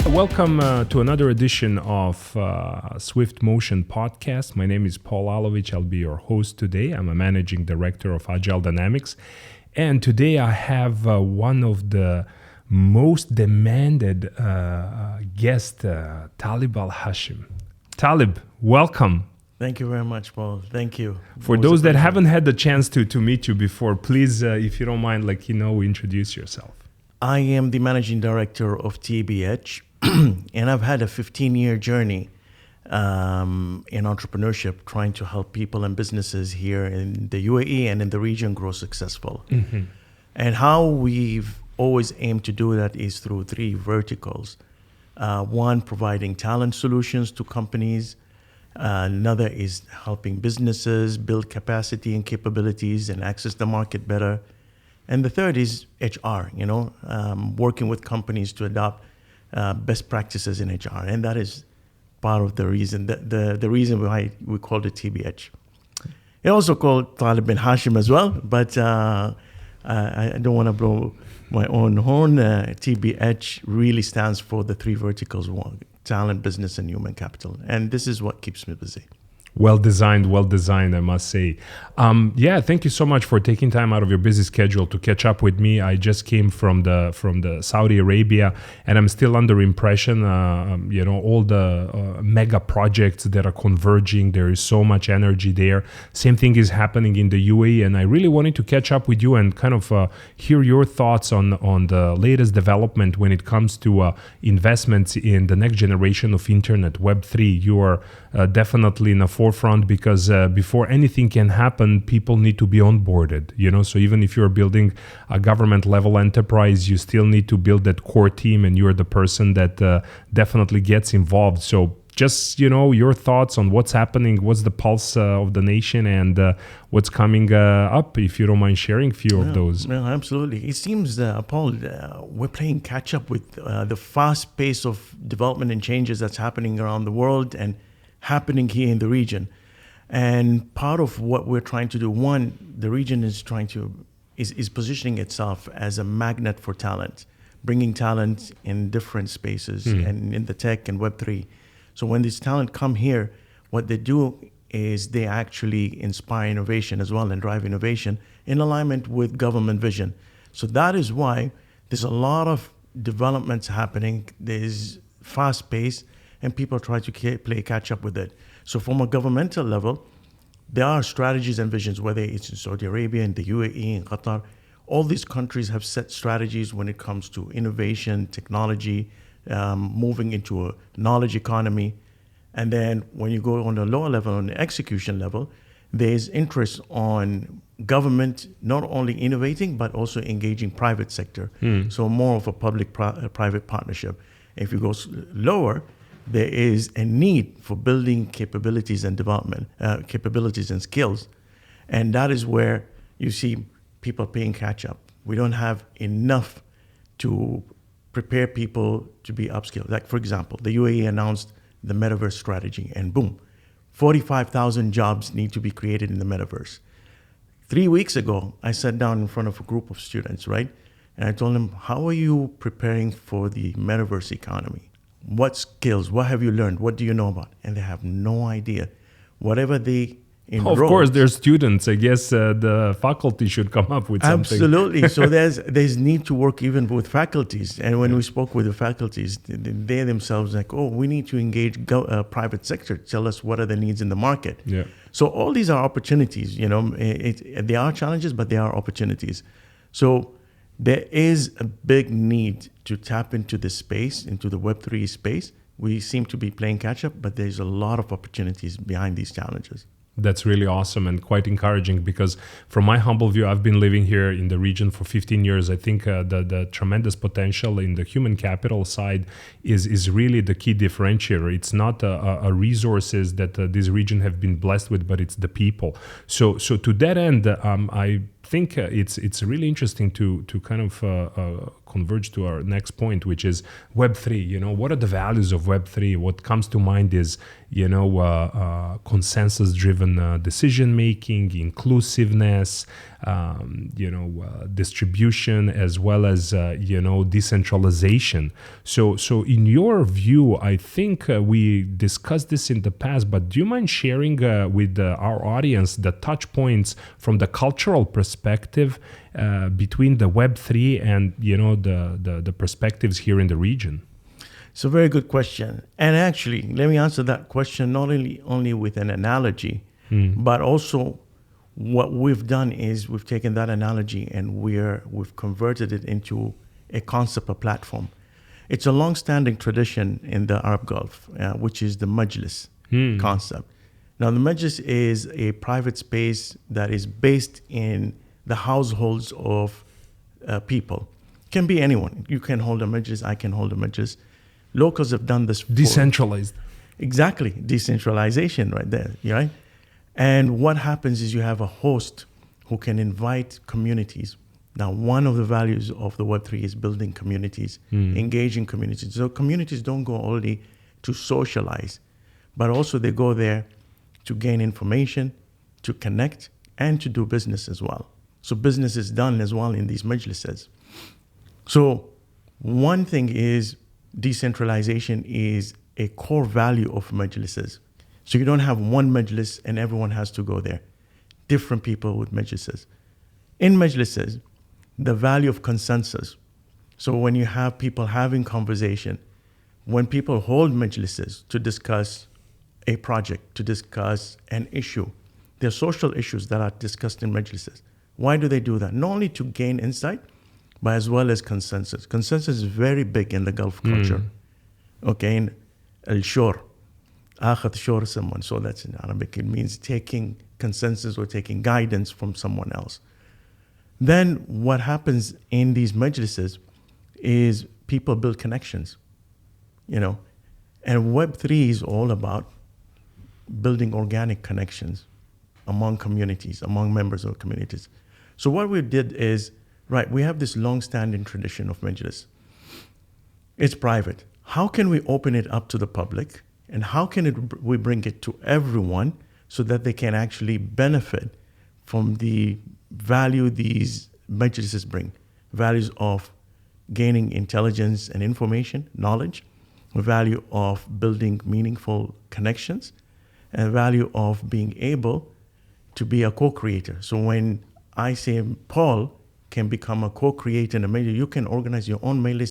Welcome to another edition of Swift Motion Podcast. My name is Paul Lalovich. I'll be your host today. I'm a managing director of Agile Dynamics. And today I have one of the most demanded guests, Talib Hashim. Talib, welcome. Thank you very much, Paul. Thank you. For those that haven't had the chance to meet you before, please, if you don't mind, introduce yourself. I am the managing director of TBH, and I've had a 15-year journey in entrepreneurship, trying to help people and businesses here in the UAE and in the region grow successful. Mm-hmm. And how we've always aimed to do that is through three verticals. One, providing talent solutions to companies. Another is helping businesses build capacity and capabilities and access the market better. And the third is HR, working with companies to adopt best practices in HR. And that is part of the reason, the reason why we called it TBH. It also called Talib Hashim as well, but I don't want to blow my own horn. TBH really stands for the three verticals: talent, business, and human capital. And this is what keeps me busy. Well designed, I must say. Thank you so much for taking time out of your busy schedule to catch up with me. I just came from the Saudi Arabia, and I'm still under impression. All the mega projects that are converging. There is so much energy there. Same thing is happening in the UAE, and I really wanted to catch up with you and kind of hear your thoughts on the latest development when it comes to investments in the next generation of internet, Web3. You are definitely in the forefront because before anything can happen, people need to be onboarded, so even if you're building a government level enterprise, you still need to build that core team, and you're the person that definitely gets involved. So just, your thoughts on what's happening, what's the pulse of the nation, and what's coming up, if you don't mind sharing a few of those. No, absolutely. It seems, Paul, we're playing catch up with the fast pace of development and changes that's happening around the world and happening here in the region. And part of what we're trying to do, one, the region is positioning itself as a magnet for talent, bringing talent in different spaces and in the tech and Web3. So when this talent come here, what they do is they actually inspire innovation as well and drive innovation in alignment with government vision. So that is why there's a lot of developments happening. There's fast pace, and people try to play catch up with it. So from a governmental level, there are strategies and visions, whether it's in Saudi Arabia, in the UAE, in Qatar. All these countries have set strategies when it comes to innovation, technology, moving into a knowledge economy. And then when you go on the lower level, on the execution level, there's interest on government not only innovating, but also engaging private sector. So more of a public-private partnership. If you go lower, there is a need for building capabilities and development, capabilities and skills. And that is where you see people playing catch up. We don't have enough to prepare people to be upskilled. Like, for example, the UAE announced the metaverse strategy, and boom, 45,000 jobs need to be created in the metaverse. 3 weeks ago, I sat down in front of a group of students, right? And I told them, how are you preparing for the metaverse economy? What skills? What have you learned? What do you know about? And they have no idea. Whatever they enroll. Of course, they're students. I guess the faculty should come up with something. Absolutely. So there's need to work even with faculties. And when we spoke with the faculties, they themselves we need to engage private sector. Tell us what are the needs in the market. Yeah. So all these are opportunities. There are challenges, but there are opportunities. So there is a big need to tap into this space, into the Web3 space. We seem to be playing catch up, but there's a lot of opportunities behind these challenges. That's really awesome and quite encouraging because from my humble view, I've been living here in the region for 15 years. I think the tremendous potential in the human capital side is really the key differentiator. It's not a resources that this region have been blessed with, but it's the people. So to that end, I think it's really interesting to kind of converge to our next point, which is Web3. You know, what are the values of Web3? What comes to mind is, consensus-driven decision making, inclusiveness, distribution, as well as decentralization. So in your view, I think we discussed this in the past, but do you mind sharing with our audience the touch points from the cultural perspective between the Web3 and the perspectives here in the region? It's a very good question. And actually, let me answer that question not only with an analogy, but also what we've done is we've taken that analogy and we've converted it into a concept, a platform. It's a long-standing tradition in the Arab Gulf, which is the Majlis concept. Now, the Majlis is a private space that is based in the households of people. Can be anyone. You can hold a Majlis, I can hold a Majlis. Locals have done this. Decentralized. Exactly. Decentralization right there, right? And what happens is you have a host who can invite communities. Now, one of the values of the Web3 is building communities, engaging communities. So communities don't go only to socialize, but also they go there to gain information, to connect, and to do business as well. So business is done as well in these majlises. So one thing is decentralization is a core value of majlises. So you don't have one majlis and everyone has to go there. Different people with majlises. In majlises, the value of consensus. So when you have people having conversation, when people hold majlises to discuss a project, to discuss an issue, there are social issues that are discussed in majlises. Why do they do that? Not only to gain insight, but as well as consensus. Consensus is very big in the Gulf culture. Okay, in al-shur, akhad shur someone, so that's in Arabic. It means taking consensus or taking guidance from someone else. Then what happens in these majlises is people build connections, and Web3 is all about building organic connections among communities, among members of communities. So what we did is, we have this long-standing tradition of Majlis. It's private. How can we open it up to the public? And how can we bring it to everyone so that they can actually benefit from the value these Majlises bring? Values of gaining intelligence and information, knowledge, a value of building meaningful connections, and a value of being able to be a co-creator. So when I say Paul can become a co-creator in a Majlis, you can organize your own Majlis